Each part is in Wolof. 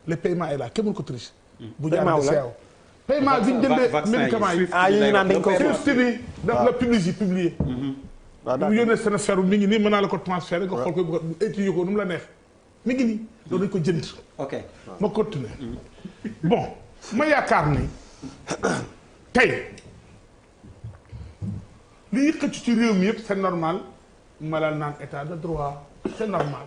le paiement est là kenn mënu ko tricher. bu jaaree CAO. paiement bi ñu jëndee médicaments yi. yi ñu naan dañ ko bi daf la publier. waaw mu yónnee seen affaire mi ngi nii mën naa la ko transférer nga xool ko bu étudier ko nu mu la neex mi ngi nii loolu dañ ko jënd. ok ma continuer bon ma yaakaar ni tey li yëkkati ci réew mi yëpp c'est normal ma la naan état de droit c'est normal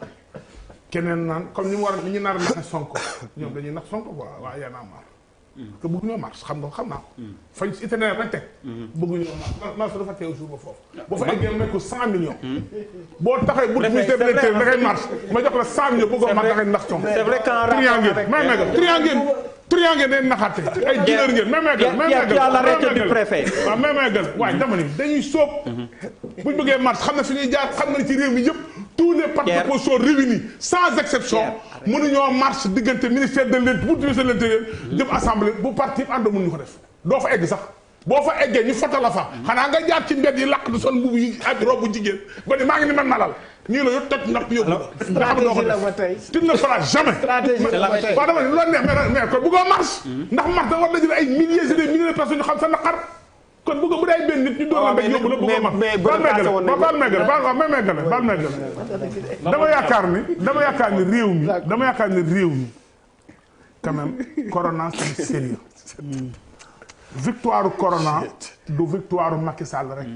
keneen naan comme ni mu war a ni ñu nar a nax Sonko ñoom dañuy nax Sonko quoi waa Y'en a marre parce que bëgg ñoo marche xam naa ko fañ si itinéraire bañ teg bëgg ñoo marche marche dafa teew jour ba foofu boo fa eggee may ko 100 millions boo taxee bu ministère de l'Intérieur da ngay marche ma jox la 100 millions bëggoo marche da ngay nax Sonko c'est vrai qu'en triant ngeen neen naxaate ay dealer ngeen même waaye dama ni dañuy sóob buñ bëggee marche xam na fi ñuy jaar xam na ni ci réew mi yëpp tous les partis d'opposition réunis sans exception mënuñoo marche diggante ministère de l'Intérieur jëm assemblée bu parti yëpp àndoo mënuñu ko def doo fa egg sax boo fa eggee ñu foto la fa xanaa nga jaar ci mbedd yi làq du sol mbubu yi ak robu jigéen ba ni maa ngi ni man malal ñii la yot toj ndax yóbbu nga xam doo ko def tu ne le feras jamais waaw dama ne loolu neex mais kon bëggoo marche ndax marche da war la jël ay milliers et des milliers de personnes ñu xam sa naqar kon bëgg bu day benn nit ñu doon la mbéj yóbbu la bëggoo marche baal meggale dama yaakaar ni réew mi quand même corona c'est sérieux victoire corona du victoire Macky Sall rek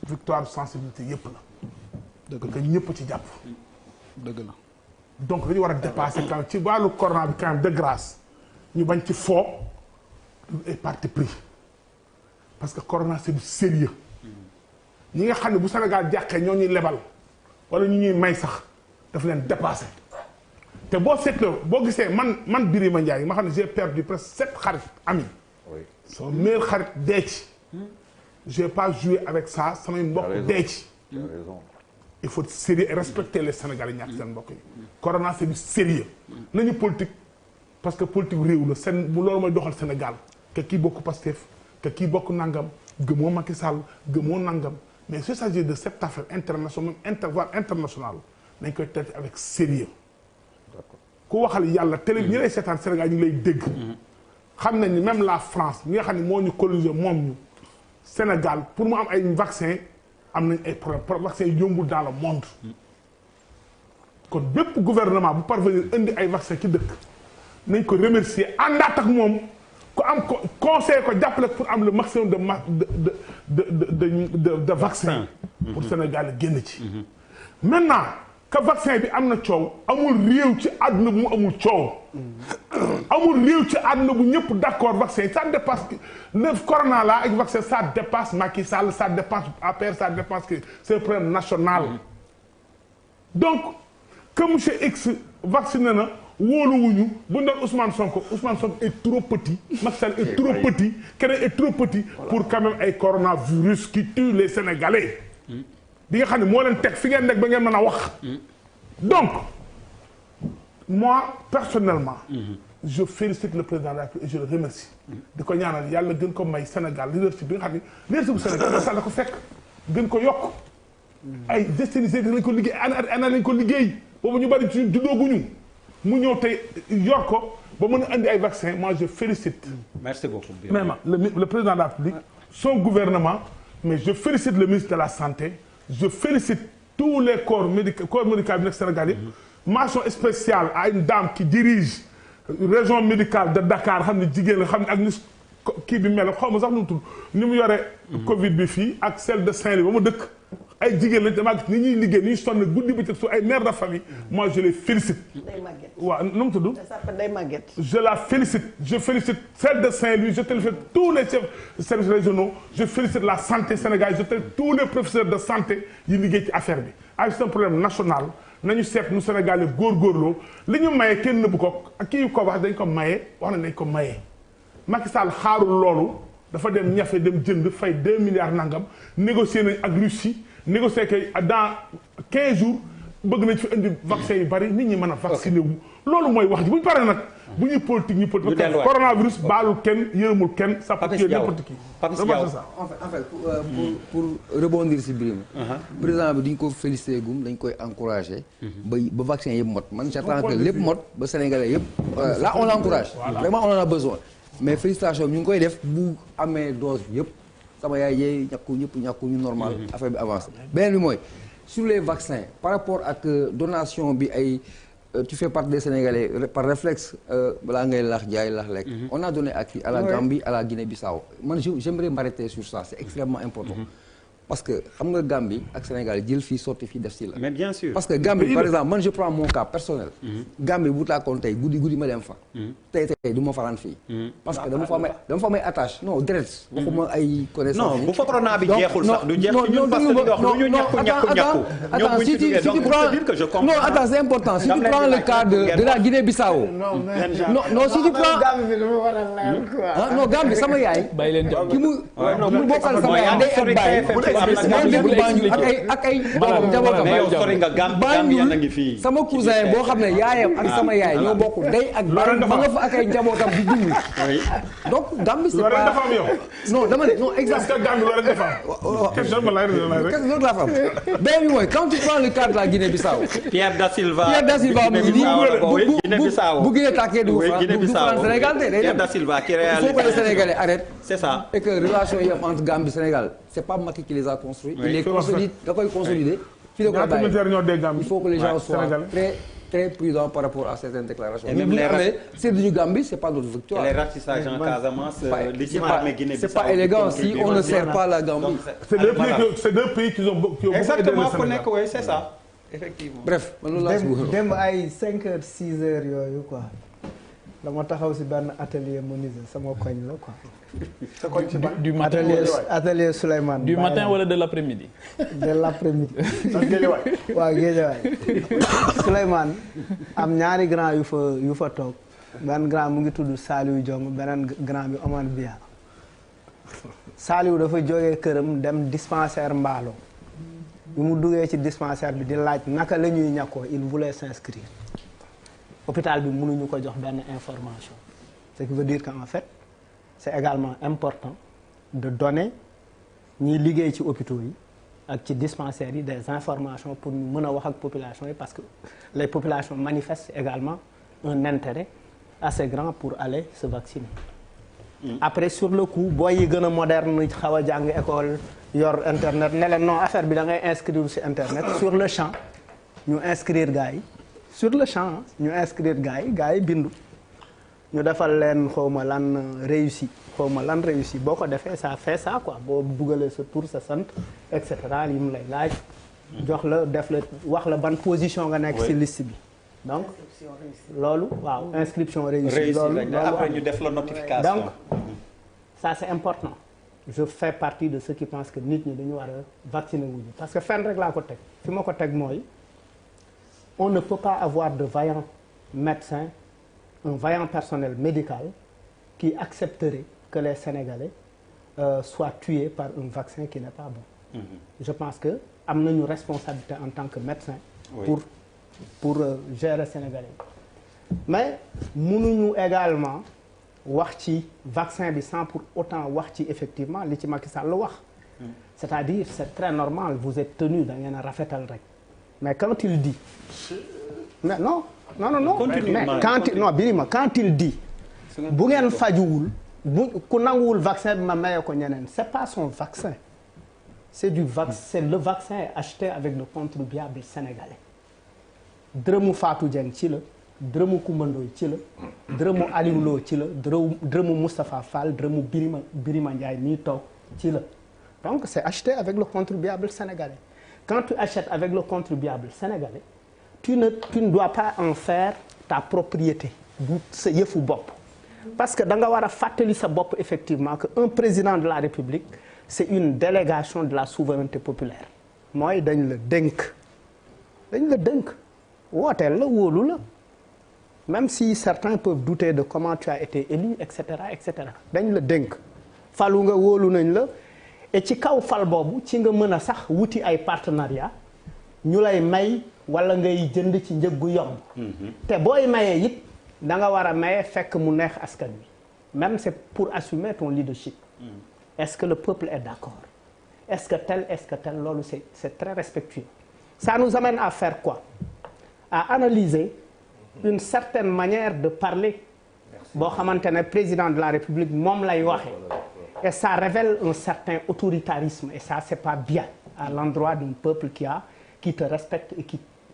victoire sensibilité yëpp la dëgg la ñëpp ci jàpp dëgg la donc dañu war a dépasser quand ci wàllu corona bi quand même de grâce ñu bañ ci foo ay parti pris parce que corona c'est du sérieux ñi nga xam ne bu Sénégal jàqee ñoo ñuy lebal wala ñu ñuy may sax daf leen dépassé te boo seetloo boo gisee man Birima Ndiaye ma xam ne j'ai perdu presque 7 xarit amis sama meilleur xarit dee ci j'ai pas joué avec ça samay mbokk dee ci il faut être sérieux et respecter les Sénégalais ñàkk seen mbokk yi corona c'est du sérieux nañu politique parce que politique réew la seen bu loolu mooy doxal Sénégal que kii bokk Pastef que kii bokk nangam gëmoo Macky Sall gëmoo nangam mais s'il s'agit de cette affaire internationale même voire internationale nañ koy traiter avec sérieux ku waxal yàlla télé ñi lay seetaan Sénégal ñu ngi lay dégg xam nañ ni même la France ñi nga xam ne moo ñu colonisé moom ñu Sénégal pour mu am ay vaccin am nañ ay problème vaccin yombul dans le monde kon bépp gouvernement bu parvenir indi ay vaccin ci dëkk nañ ko remercier àndaat ak moom ku am ko conseiller ko jàppale pour am le maximum de vaccin pour Sénégal génn ci maintenant que vaccin bi am na coow amul réew ci àdduna bu mu amul coow amul réew ci àdduna bu ñëpp d'accord vaccin ça dépasse le corona là ak vaccin ça dépasse Macky Sall ça dépasse APR ça dépasse que c'est un problème national donc que monsieur X vacciné na wóoluwuñu bu ñu doon Ousmane Sonko est trop petit Macky Sall est trop petit keneen est trop petit pour quand même ay coronavirus qui tue les Sénégalais bi nga xam ne moo leen teg fi ngeen nekk ba ngeen mën a wax donc moi personnellement je félicite le président de la République et je le remercie di ko ñaanal yàlla gën ko may Sénégal leadership bi nga xam ne leadership bu Sénégal sax da ko fekk gën ko yokk ay décennies lañ ko liggéey ana lañ ko liggéey boobu ñu bari ci juddooguñu mu ñëw tey yor ko ba mën a andi ay vaccin moi je félicite merci beaucoup vraiment le président de la République son gouvernement mais je félicite le ministre de la Santé je félicite tous les corps médical bi nekk Sénégal yëpp mention spéciale à une dame qui dirige région médicale de Dakar xam ne jigéen la xam ne ak ni kii bi mel xaw ma sax nu mu tudd ni mu yore Covid bi fii ak celle de Saint-Louis ba mu dëkk ay jigéen lañ damaa gis ni ñuy liggéey ni ñuy sonn guddi bëccëg su ay mères de famille moi je les félicite. waaw nu mu tudd. je la félicite je félicite celle de Saint-Louis je félicite tous les chefs de services régionaux je félicite la santé sénégalaise je félicite tous les professeurs de santé yi liggéey ci affaire bi. ay c'est un problème national nañu seet nu Sénégal yi góorgóorloo li ñu maye kenn nëbbu ko ak kii ko wax dañ ko maye wax nañ ko maye Macky Sall xaarul loolu dafa dem ñafe dem jënd fay 2 milliards nangam négocier nañ ak Russie. négocier que dans 15 jours bëgg nañ fi indi vaccin yu bari nit ñi mën a vacciné wu loolu mooy wax ji bu ñu paree nag bu ñuy politique ñu politique coronavirus baalu kenn yërëmul kenn ça peut tuer n'importe qui. en fait pour rebondir si Birima président bi duñ ko félicité gum dañ koy encouragé ba vaccin yëpp mot man j'attends que lépp mot ba sénégalais yëpp là on l'encourage vraiment on en a besoin mais félicitation bi ñu ngi koy def bu amee dose bi yëpp sama yaay yee ñàkku ñu normal affaire bi avancé beneen bi mooy sur les vaccins par rapport ak donation bi ay tu fais partie des Sénégalais par réflexe balaa ngay lax jaay lax lekk on a donné à la Gambie à la Guinée-Bissau man j'aimerais m'arrêter sur ça c'est extrêmement important parce que xam nga Gambie ak Sénégal jël fii sotti fii def si la. mais bien sûr parce que Gambie par exemple man je prends mon cas personnel. Gambie bu laakoon tey guddi ma dem fa. tey du ma faraan fii. parce que dama fa amay attache non direct. waxuma ay connaissance. non bu fa corona bi jeexul sax du jeex ci ñun parce que li nga wax lu ñu ñàkku. attends si tu prends non attends c'est important si tu prends le cas de la Guinée-Bissau. non si tu prends. non Gambie sama yaay. bàyyi leen jàmm ki mu bokkal sama yaay day ak bàyyi. ak ay Banjul sama cousin boo xam ne yaayam ak sama yaay ñoo bokk day ak baay ma nga fa ak ay njabootam di dund donc Gambie c'est pas non dama ne non exact qu'est-ce que la femme benn bi mooy quand tu prends le cas de la Guinée-Bissau Pierre da Silva mu ngi bu Guinée tàkkee du France Sénégal te day dem il faut que les Sénégalais arrêtent c'est ça et que relation yi am entre Gambie Sénégal c'est pas Macky qui les a construits. Il les consolide da koy consolider. fii la ko bàyyi il faut que les gens soient très prudents par rapport à certaines déclarations. même bu ñu amee séddu Gambie c'est pas notre victoire. les ratissages en Casamance. c'est pas élégant si on ne sert pas la Gambie. c'est deux pays qui ont exactement ku nekk oui c'est ça. effectivement bref man loolu laa si bëgg dem ay 5 heures 6 heures yooyu quoi. dama taxaw si benn atelier menuisier sama koñ la quoi. du matin atelier Souleymane. du matin wala de l'après-midi. de l'après-midi. waaw Géejawaay. Souleymane am ñaari grand yu fa toog. benn grand mu ngi tudd Saliou Diong beneen grand bi Oman Bia. Saliou dafa jógee këram dem dispensaire Mballo. bi mu duggee ci dispensaire bi di laaj naka la ñuy ñàkkoo il voulait s'inscrire. hôpital bi mënuñu ko jox benn information ce qui veut dire qu'en fait c'est également important de donner ñiy liggéey ci hôpitaux yi ak ci dispensaires yi des informations pour ñu mën a wax ak population yi parce que les populations manifestent également un intérêt assez grand pour aller se vacciner. Après sur le coup booy yi gën a moderne xaw a jàng école yor internet ne leen non affaire bi da ngay inscrire ci internet sur le champ ñu inscrire gars yi. sur le champ ñu inscrire gars yi bindu ñu defal leen xawma lan réussi boo ko defee ça fait ça quoi boo dugalee sa tour sa sant et cetera yi mu lay laaj jox la def la wax la ban position nga nekk ci liste bi donc loolu waaw inscription réussie loolu après ñu def la notification donc ça c'est important je fais partie de ceux qui pensent que nit ñi dañu war a vacciner wuñu parce que fenn rek laa ko teg fi ma ko teg mooy on ne peut pas avoir de vaillants médecins, un vaillant personnel médical qui accepterait que les Sénégalais soient tués par un vaccin qui n'est pas bon. Je pense que am nañu responsabilité en tant que médecin pour gérer Sénégalais. Mais mënuñu également wax ci vaccin bi sans pour autant wax ci effectivement li ci Macky Sall wax. C'est-à-dire c'est très normal vous êtes tenu da ngeen a rafetal rek. Mais quand il dit mais non Birima quand il dit bu ngeen fajuwul bu ku nanguwul vaccin bi ma maye ko ñeneen c'est pas son vaccin c'est le vaccin acheté avec le contribuable sénégalais dërëmu Fatou Dieng ci la dërëmu Coumba Ndoye ci la dërëmu Aliou Lo ci la dërëmu Moustapha Fall dërëmu Birima Ndiaye nii toog ci la donc c'est acheté avec le contribuable sénégalais. Quand tu achètes avec le contribuable sénégalais, tu ne dois pas en faire ta propriété bu sa yëfu bopp parce que da nga war a fàttali sa bopp effectivement que un président de la République c'est une délégation de la souveraineté populaire mooy dañ la dénk wooteel la wóolu la même si certains peuvent douter de comment tu as été élu et cetera dañ la dénk falu nga wóolu nañ la et ci kaw fal boobu ci nga mën a sax wuti ay partenariat ñu lay may wala ngay jënd ci njëg gu yomb. te booy mayee it da nga war a maye fekk mu neex askan wi même c'est pour assumer ton leadership. Est-ce que le peuple est d'accord? Est-ce que tel loolu c'est très respectueux. Ça nous amène à faire quoi? À analyser une certaine manière de parler boo xamante ne président de la République moom lay waxee. Et ça révèle un certain autoritarisme et ça c'est pas bien à l'endroit d'un peuple qui te respecte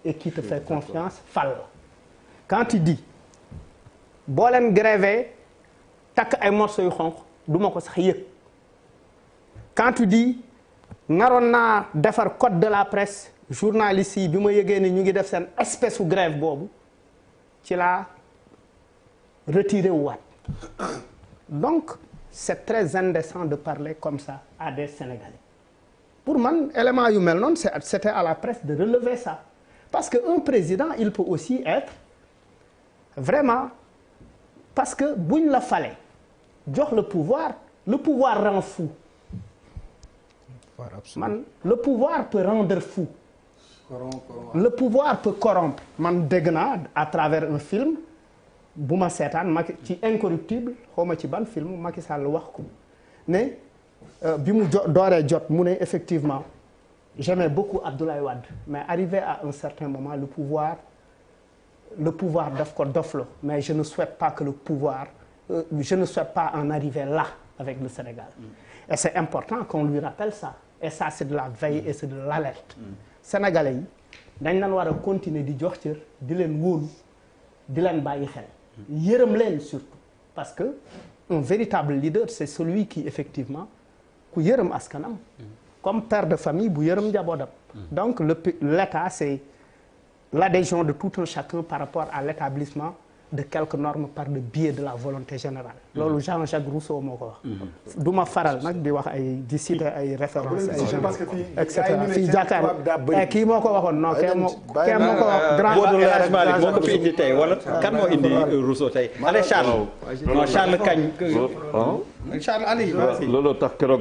et qui te fait confiance fal la. Quand tu dis boo leen grévé takk ay morceaux yu xonq duma ko sax yëg. Quand tu dis naroon naa defar code de la presse journalistes yi bi ma yëgee ni ñu ngi def seen espèce u grève boobu ci la retiré wu waat. Donc c'est très indécent de parler comme ça à des Sénégalais. Pour man élément yu mel noonu c'était à la presse de relever ça parce que un président il peut aussi être vraiment parce que buñ la fale jox le pouvoir rend fou. Man le pouvoir peut rendre fou. Le pouvoir peut corrompre. Man dégg naa à travers un film bu ma seetaan Macky ci Incorruptible xawma ci ban film Macky Sall wax ko ne bi mu dooree jot mu ne effectivement j'aimais beaucoup Abdoulaye Wade mais arrivé à un certain moment le pouvoir daf ko doflo mais je ne souhaite pas que le pouvoir je ne souhaite pas en arriver là avec le Sénégal. Et c'est important qu'on lui rappelle ça et ça c'est de la veille et c'est de l'alerte. Sénégalais yi dañ leen war a continuer di jox cër di leen wóolu di leen bàyyi xel yërëm leen surtout parce que un véritable leader c'est celui qui effectivement ku yërëm askanam comme père de famille bu yërëm njabootam. Donc l'État c'est l'adhésion de tout un chacun par rapport à l'établissement de quelques normes par le biais de la volonté générale. Loolu Jean-Jacques Rousseau moo ko wax. du ma faral nag di wax ay di citer ay références ay gens et cetera fii jàkkaar kii moo ko waxoon non kee moo ko wax grand moo ko fi indi tey wala kan moo indi Rousseau tey allez Charles non Charles kañ Charles allez loolu tax keroog